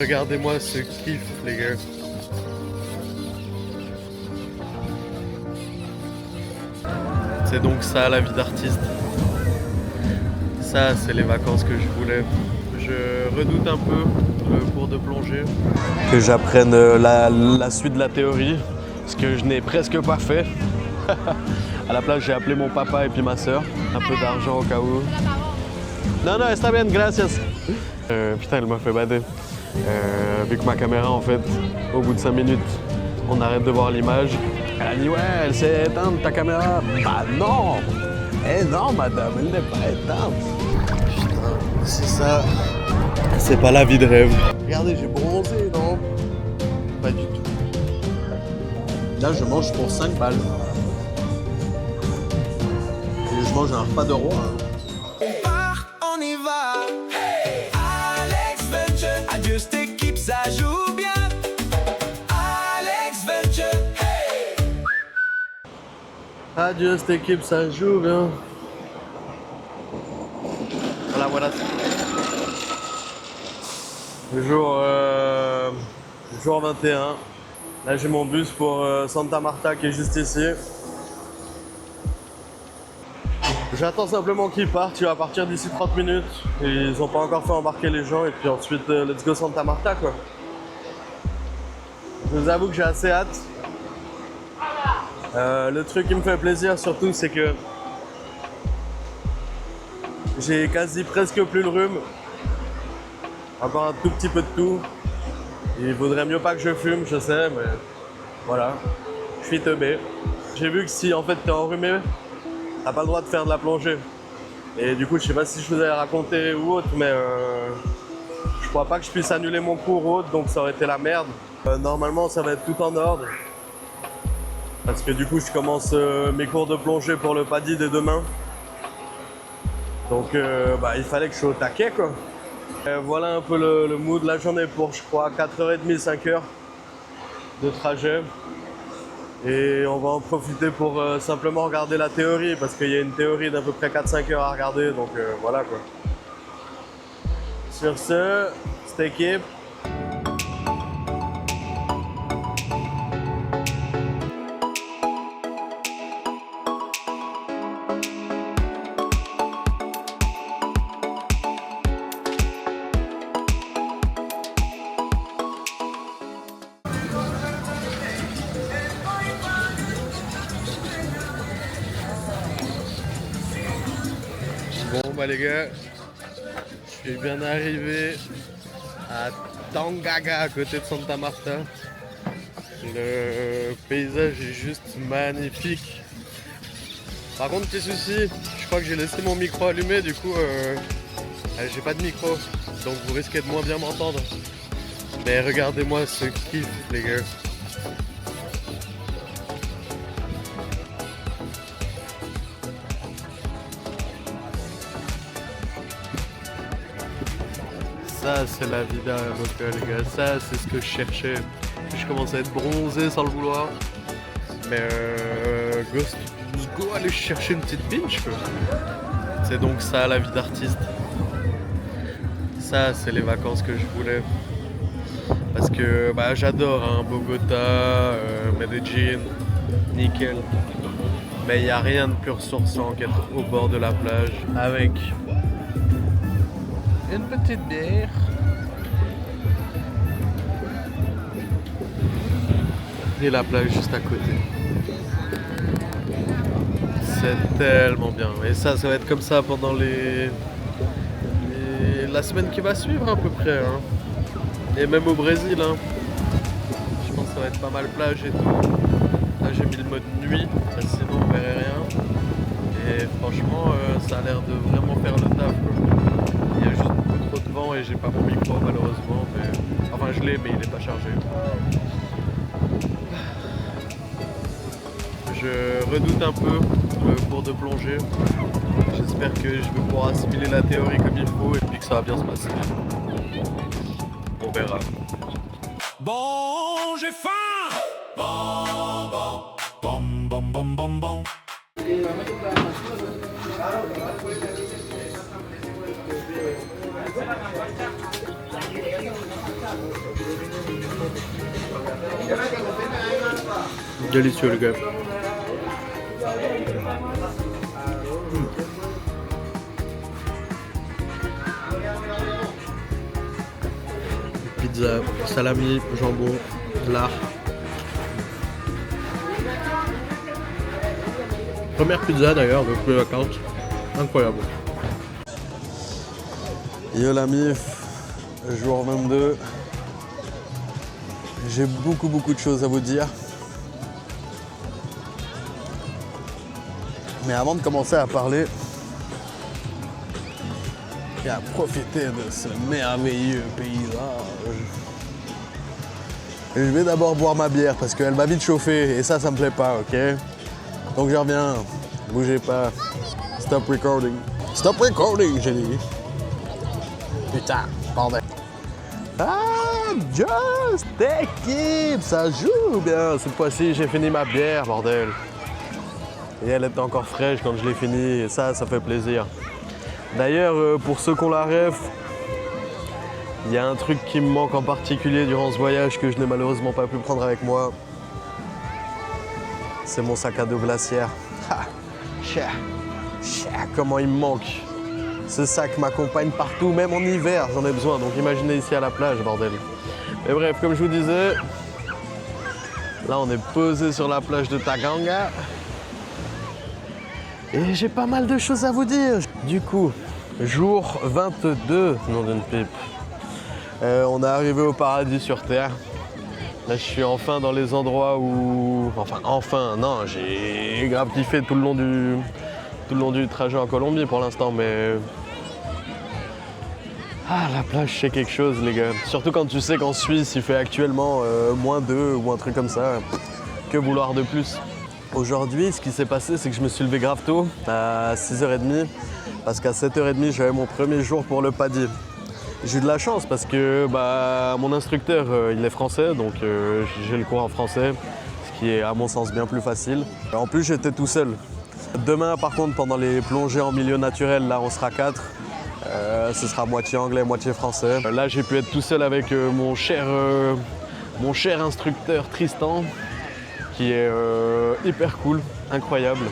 Regardez-moi ce kiff, les gars. C'est donc ça la vie d'artiste. Ça, c'est les vacances que je voulais. Je redoute un peu le cours de plongée. Que j'apprenne la suite de la théorie, ce que je n'ai presque pas fait. À la place, j'ai appelé mon papa et puis ma soeur. Un peu d'argent au cas où. Non, non, está bien, gracias. Putain, elle m'a fait bader. Vu que ma caméra, en fait, au bout de 5 minutes, on arrête de voir l'image. Elle a dit, ouais, elle s'est éteinte ta caméra. Bah non! Eh non, madame, elle n'est pas éteinte. Putain, c'est ça. C'est pas la vie de rêve. Regardez, j'ai bronzé, non? Pas du tout. Là, je mange pour 5 balles. Et je mange un repas de roi. Hein. On part, on y va. Hey! Alex Venture, adieu cette équipe, ça joue bien. Alex Venture, hey! Adieu cette équipe, ça joue bien. Voilà, voilà. Jour 21. Là, j'ai mon bus pour Santa Marta qui est juste ici. J'attends simplement qu'ils partent, il va partir d'ici 30 minutes. Et ils n'ont pas encore fait embarquer les gens et puis ensuite, let's go Santa Marta quoi. Je vous avoue que j'ai assez hâte. Le truc qui me fait plaisir surtout, c'est que j'ai quasi presque plus le rhume. Encore un tout petit peu de tout. Il vaudrait mieux pas que je fume, je sais, mais voilà. Je suis teubé. J'ai vu que si en fait t'es enrhumé, t'as pas le droit de faire de la plongée. Et du coup, je sais pas si je vous avais raconté ou autre, mais je crois pas que je puisse annuler mon cours ou autre, donc ça aurait été la merde. Normalement, ça va être tout en ordre. Parce que du coup, je commence mes cours de plongée pour le PADI dès demain. Donc, il fallait que je sois au taquet, quoi. Voilà un peu le mood de la journée pour, je crois, 4h30, 5h de trajet. Et on va en profiter pour simplement regarder la théorie, parce qu'il y a une théorie d'à peu près 4-5 heures à regarder, donc voilà quoi. Sur ce, cette équipe. Bon bah les gars, je suis bien arrivé à Tangaga à côté de Santa Marta. Le paysage est juste magnifique. Par contre petit souci, je crois que j'ai laissé mon micro allumé, du coup j'ai pas de micro, donc vous risquez de moins bien m'entendre. Mais regardez-moi ce kiff les gars. Ça c'est la vie d'un local les gars, ça c'est ce que je cherchais. Je commence à être bronzé sans le vouloir. Mais go aller chercher une petite binge quoi. C'est donc ça la vie d'artiste. Ça c'est les vacances que je voulais. Parce que j'adore hein, Bogota, Medellín, nickel. Mais il n'y a rien de plus ressourçant qu'être au bord de la plage avec une petite bière. Et la plage juste à côté. C'est tellement bien. Et ça va être comme ça pendant la semaine qui va suivre à peu près. Hein. Et même au Brésil. Hein. Je pense que ça va être pas mal plage et tout. Là j'ai mis le mode nuit, sinon on verrait rien. Et franchement ça a l'air de vraiment faire le taf quoi. Il y a juste beaucoup trop de vent et j'ai pas mon micro malheureusement. Mais... Enfin je l'ai mais il n'est pas chargé. Je redoute un peu le cours de plongée. J'espère que je vais pouvoir assimiler la théorie comme il faut et puis que ça va bien se passer. On verra. Bon, j'ai faim. Bon, bon, bon, bon, bon, bon, bon. Délicieux les gars. Pizza, salami, jambon, lard. Première pizza d'ailleurs depuis les vacances. Incroyable. Yo la mif, jour 22. J'ai beaucoup de choses à vous dire. Mais avant de commencer à parler et à profiter de ce merveilleux paysage, je vais d'abord boire ma bière parce qu'elle va vite chauffer et ça me plaît pas, ok? Donc je reviens, bougez pas. Stop recording. Stop recording, j'ai dit. Putain, bordel. Ah, Just équipe, ça joue bien. Cette fois-ci, j'ai fini ma bière, bordel. Et elle était encore fraîche quand je l'ai finie, et ça fait plaisir. D'ailleurs, pour ceux qui ont la ref, il y a un truc qui me manque en particulier durant ce voyage que je n'ai malheureusement pas pu prendre avec moi. C'est mon sac à dos glaciaire. Comment il me manque. Ce sac m'accompagne partout, même en hiver, j'en ai besoin. Donc imaginez ici à la plage, bordel. Mais bref, comme je vous disais, là on est posé sur la plage de Taganga. Et j'ai pas mal de choses à vous dire. Du coup, jour 22, nom d'une pipe. On est arrivé au paradis sur Terre. Là, je suis enfin dans les endroits où... Enfin, non, j'ai grave kiffé tout le long du trajet en Colombie pour l'instant, mais... Ah, la plage, c'est quelque chose, les gars. Surtout quand tu sais qu'en Suisse, il fait actuellement -2 ou un truc comme ça. Que vouloir de plus? Aujourd'hui, ce qui s'est passé, c'est que je me suis levé grave tôt, à 6h30, parce qu'à 7h30, j'avais mon premier jour pour le PADI. J'ai eu de la chance parce que mon instructeur, il est français, donc j'ai le cours en français, ce qui est à mon sens bien plus facile. En plus, j'étais tout seul. Demain, par contre, pendant les plongées en milieu naturel, là, on sera 4. Ce sera moitié anglais, moitié français. Là, j'ai pu être tout seul avec mon cher instructeur Tristan, qui est hyper cool, incroyable.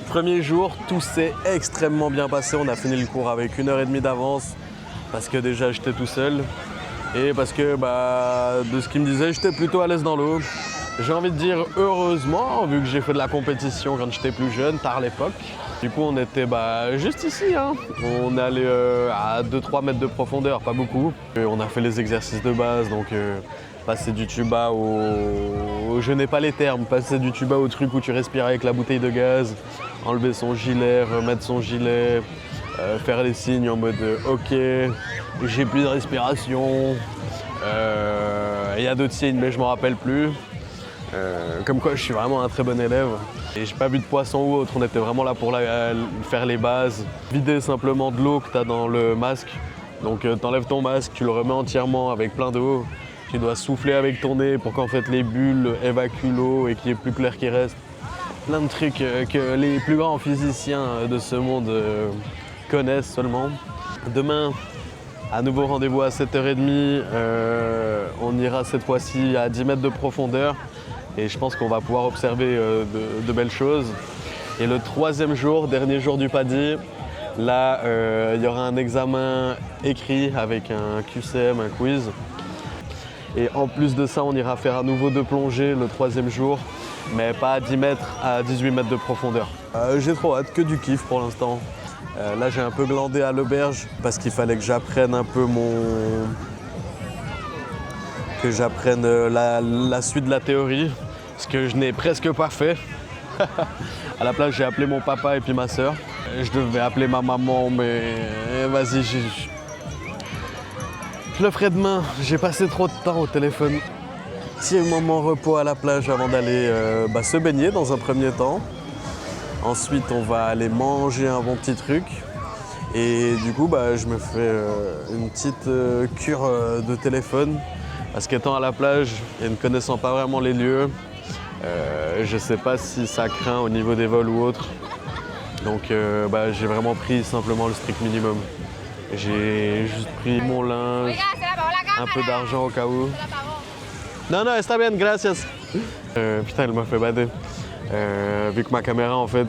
Premier jour, tout s'est extrêmement bien passé. On a fini le cours avec 1h30 d'avance parce que déjà j'étais tout seul et parce que de ce qu'il me disait, j'étais plutôt à l'aise dans l'eau. J'ai envie de dire heureusement, vu que j'ai fait de la compétition quand j'étais plus jeune, tard à l'époque. Du coup, on était juste ici, hein. On est allé à 2-3 mètres de profondeur, pas beaucoup. Et on a fait les exercices de base, donc passer du tuba au... Je n'ai pas les termes, passer du tuba au truc où tu respires avec la bouteille de gaz, enlever son gilet, remettre son gilet, faire les signes en mode OK, j'ai plus de respiration. Il y a d'autres signes, mais je m'en rappelle plus. Comme quoi, je suis vraiment un très bon élève. Et j'ai pas vu de poisson ou autre, on était vraiment là pour faire les bases. Vider simplement de l'eau que tu as dans le masque. Donc t'enlèves ton masque, tu le remets entièrement avec plein d'eau. Tu dois souffler avec ton nez pour qu'en fait les bulles évacuent l'eau et qu'il y ait plus clair qui reste. Plein de trucs que les plus grands physiciens de ce monde connaissent seulement. Demain, à nouveau rendez-vous à 7h30. On ira cette fois-ci à 10 mètres de profondeur. Et je pense qu'on va pouvoir observer de belles choses. Et le troisième jour, dernier jour du PADI, là, il y aura un examen écrit avec un QCM, un quiz. Et en plus de ça, on ira faire à nouveau 2 plongées le troisième jour, mais pas à 10 mètres, à 18 mètres de profondeur. J'ai trop hâte, que du kiff pour l'instant. Là, j'ai un peu glandé à l'auberge parce qu'il fallait que j'apprenne un peu la suite de la théorie, ce que je n'ai presque pas fait. À la place, j'ai appelé mon papa et puis ma soeur. Je devais appeler ma maman, mais vas-y, je le ferai demain. J'ai passé trop de temps au téléphone. Petit moment repos à la plage avant d'aller se baigner dans un premier temps. Ensuite, on va aller manger un bon petit truc. Et du coup, je me fais une petite cure de téléphone. Parce qu'étant à la plage et ne connaissant pas vraiment les lieux, je ne sais pas si ça craint au niveau des vols ou autre. Donc j'ai vraiment pris simplement le strict minimum. J'ai juste pris mon linge, un peu d'argent au cas où. Non, non, está bien, gracias. Putain, elle m'a fait bader. Vu que ma caméra, en fait,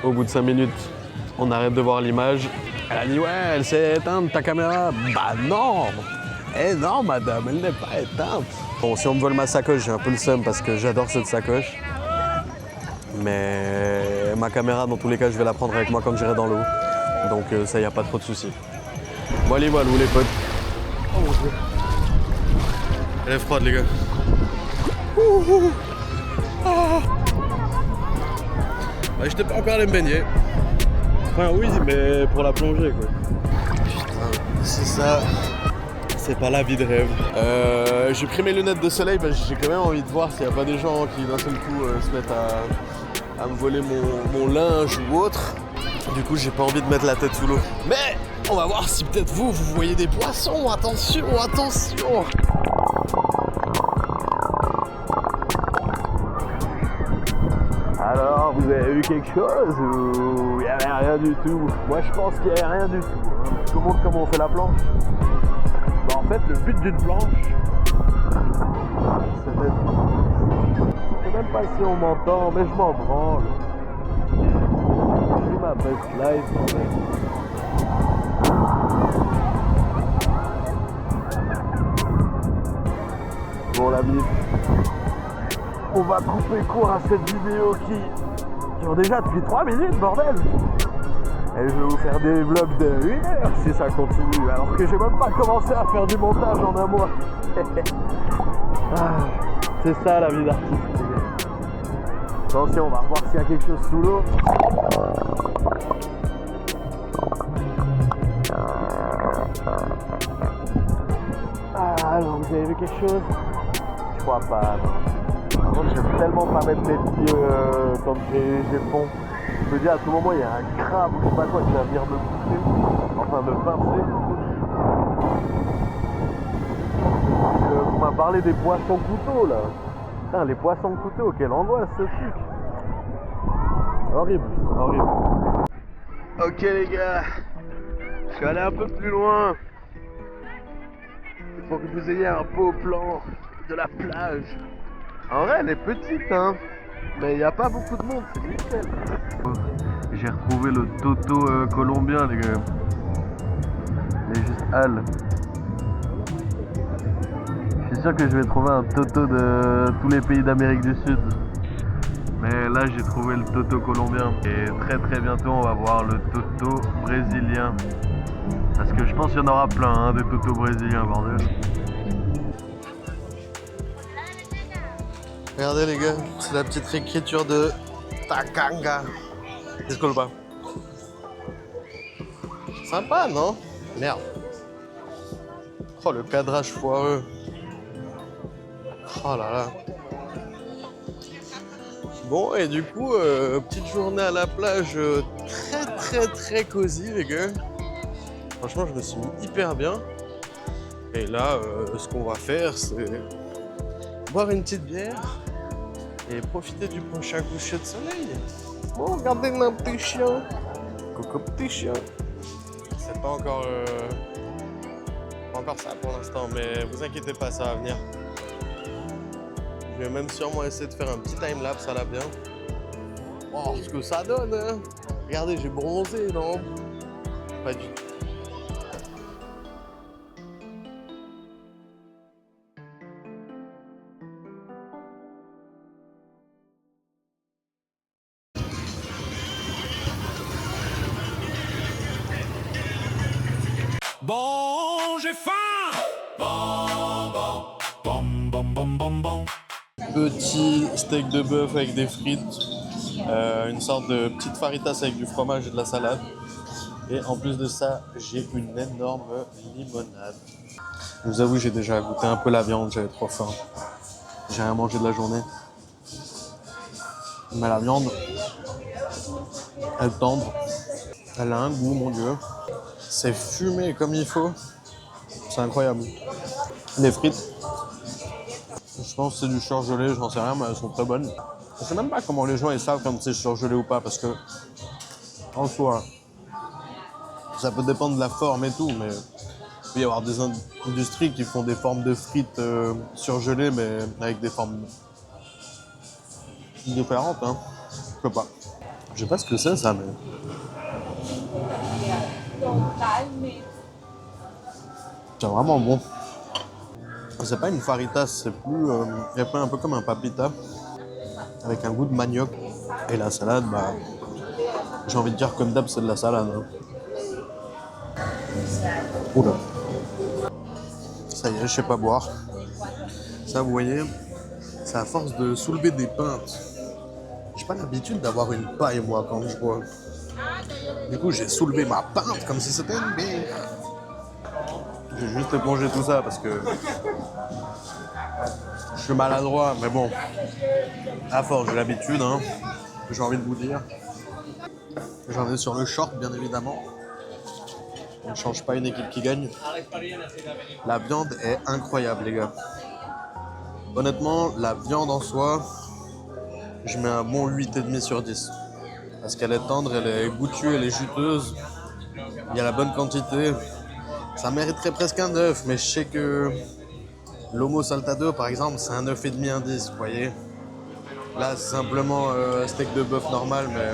au bout de 5 minutes, on arrête de voir l'image. Elle a dit, ouais, elle s'est éteinte, ta caméra. Bah non! Eh non, madame, elle n'est pas éteinte. Bon, si on me vole ma sacoche, j'ai un peu le seum parce que j'adore cette sacoche. Mais ma caméra, dans tous les cas, je vais la prendre avec moi quand j'irai dans l'eau. Donc ça, y a pas trop de soucis. Bon, allez, voilà, les potes. Oh mon Dieu. Elle est froide, les gars. Bah, j'étais pas encore allé me baigner. Enfin, oui, mais pour la plongée, quoi. Putain, c'est ça. C'est pas la vie de rêve. J'ai pris mes lunettes de soleil parce que j'ai quand même envie de voir s'il n'y a pas des gens qui d'un seul coup se mettent à me voler mon linge ou autre. Du coup, j'ai pas envie de mettre la tête sous l'eau. Mais on va voir si peut-être vous voyez des poissons. Attention, attention. Alors, vous avez vu quelque chose ou il n'y avait rien du tout? Moi, je pense qu'il n'y avait rien du tout. Je vous montre comment on fait la planche. Bah, en fait, le but d'une planche, c'est d'être... Je sais même pas si on m'entend, mais je m'en branle. J'ai ma best life, quand même. Bon, l'ami, on va couper court à cette vidéo qui ont déjà depuis 3 minutes, bordel! Et je vais vous faire des vlogs de 1 heure si ça continue, alors que j'ai même pas commencé à faire du montage en un mois. Ah, c'est ça la vie d'artiste. Attention, on va revoir s'il y a quelque chose sous l'eau. Ah, alors vous avez vu quelque chose? Je crois pas. Par contre, j'aime tellement pas mettre mes pieds quand j'ai fond. Je me dis à tout moment il y a un crabe ou je sais pas quoi qui va venir me bouffer, enfin me pincer. On m'a parlé des poissons couteaux là. Putain, les poissons couteaux, quelle angoisse ce truc. Horrible, horrible. Ok les gars, je suis allé un peu plus loin. Pour que vous ayez un beau plan de la plage. En vrai elle est petite hein. Mais il n'y a pas beaucoup de monde, c'est nickel. J'ai retrouvé le toto colombien, les gars. Il est juste hal. Je suis sûr que je vais trouver un toto de tous les pays d'Amérique du Sud. Mais là, j'ai trouvé le toto colombien. Et très très bientôt, on va voir le toto brésilien. Parce que je pense qu'il y en aura plein, hein, des totos brésiliens, bordel. Regardez les gars, c'est la petite écriture de Tacanga. Disculpa. Sympa, non? Merde. Oh, le cadrage foireux. Oh là là. Bon, et du coup, petite journée à la plage très cosy, les gars. Franchement, je me suis mis hyper bien. Et là, ce qu'on va faire, c'est boire une petite bière et profiter du prochain coucher de soleil. Bon, regardez mon petit chien. Coucou petit chien. C'est pas encore ça pour l'instant, mais vous inquiétez pas, ça va venir. Je vais même sûrement essayer de faire un petit time-lapse à la bien. Oh, ce que ça donne, hein. Regardez, j'ai bronzé, non? Pas du tout. Bon, j'ai faim. Bon. Petit steak de bœuf avec des frites, une sorte de petite faritas avec du fromage et de la salade. Et en plus de ça, j'ai une énorme limonade. Je vous avoue, j'ai déjà goûté un peu la viande, j'avais trop faim. J'ai rien mangé de la journée. Mais la viande, elle est tendre. Elle a un goût, mon Dieu. C'est fumé comme il faut. C'est incroyable. Les frites, je pense que c'est du surgelé, j'en sais rien, mais elles sont très bonnes. Je sais même pas comment les gens ils savent quand c'est surgelé ou pas, parce que en soi, Ça peut dépendre de la forme et tout, mais il peut y avoir des industries qui font des formes de frites surgelées, mais avec des formes différentes, hein. Je sais pas. Je sais pas ce que c'est ça, mais... C'est vraiment bon. C'est pas une faritas, c'est plus... un peu comme un papita, avec un goût de manioc. Et la salade, bah... J'ai envie de dire comme d'hab, c'est de la salade. Hein. Oula. Ça y est, je sais pas boire. Ça, vous voyez, c'est à force de soulever des pintes. J'ai pas l'habitude d'avoir une paille, moi, quand je bois. Du coup, j'ai soulevé ma pinte comme si c'était une bière. J'ai juste épongé tout ça parce que je suis maladroit, mais bon. À force, j'ai l'habitude, hein. J'ai envie de vous dire. J'en ai sur le short, bien évidemment. On ne change pas une équipe qui gagne. La viande est incroyable, les gars. Honnêtement, la viande en soi, je mets un bon 8,5 sur 10. Parce qu'elle est tendre, elle est goûtue, elle est juteuse. Il y a la bonne quantité. Ça mériterait presque un 9, mais je sais que l'Homo Saltado, par exemple, c'est un 9,5, un 10, vous voyez. Là, c'est simplement steak de bœuf normal, mais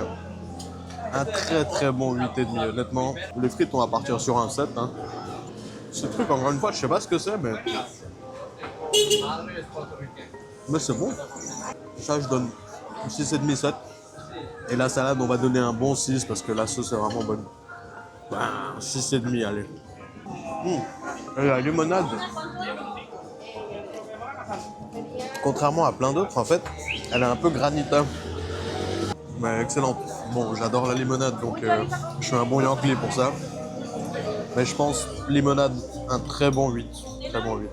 un très très bon 8,5, honnêtement. Les frites, on va partir sur un 7. Hein. Ce truc, encore une fois, je sais pas ce que c'est, mais c'est bon. Ça, je donne 6,5, 7. Et la salade, on va donner un bon 6 parce que la sauce est vraiment bonne. 6,5, allez. Et la limonade, contrairement à plein d'autres, en fait, elle est un peu granita. Mais excellente. Bon, j'adore la limonade, donc je suis un bon Yankee pour ça. Mais je pense, limonade, un très bon 8. Très bon 8.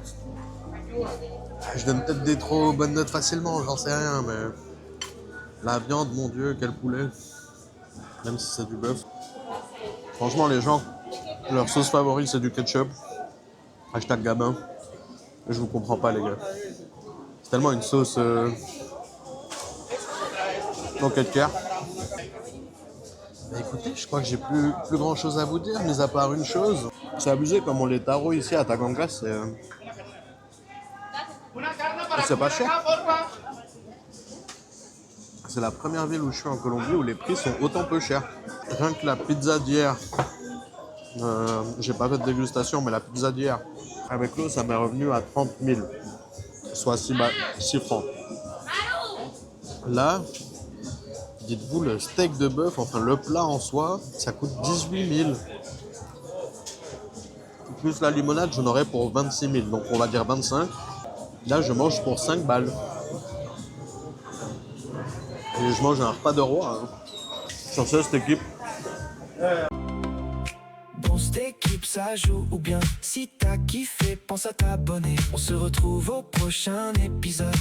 Je donne peut-être des trop bonnes notes facilement, j'en sais rien, mais... La viande, mon Dieu, quel poulet. Même si c'est du bœuf. Franchement, les gens, leur sauce favorite, c'est du ketchup. Hashtag Gabin. Je vous comprends pas, les gars. C'est tellement une sauce... Conquête cœur. Bah écoutez, je crois que j'ai plus grand chose à vous dire, mais à part une chose. C'est abusé comme on les tarots ici à Taganga, c'est pas cher. C'est la première ville où je suis en Colombie où les prix sont autant peu chers. Rien que la pizza d'hier, j'ai pas fait de dégustation, mais la pizza d'hier, avec l'eau, ça m'est revenu à 30 000, soit 6 francs. Là, dites-vous, le steak de bœuf, enfin le plat en soi, ça coûte 18 000. Plus la limonade, j'en aurais pour 26 000, donc on va dire 25. Là, je mange pour 5 balles. Et je mange un repas de roi. Hein. Sur ce, cette équipe. Bon, cette équipe, ça joue ou bien. Si t'as kiffé, pense à t'abonner. On se retrouve au prochain épisode.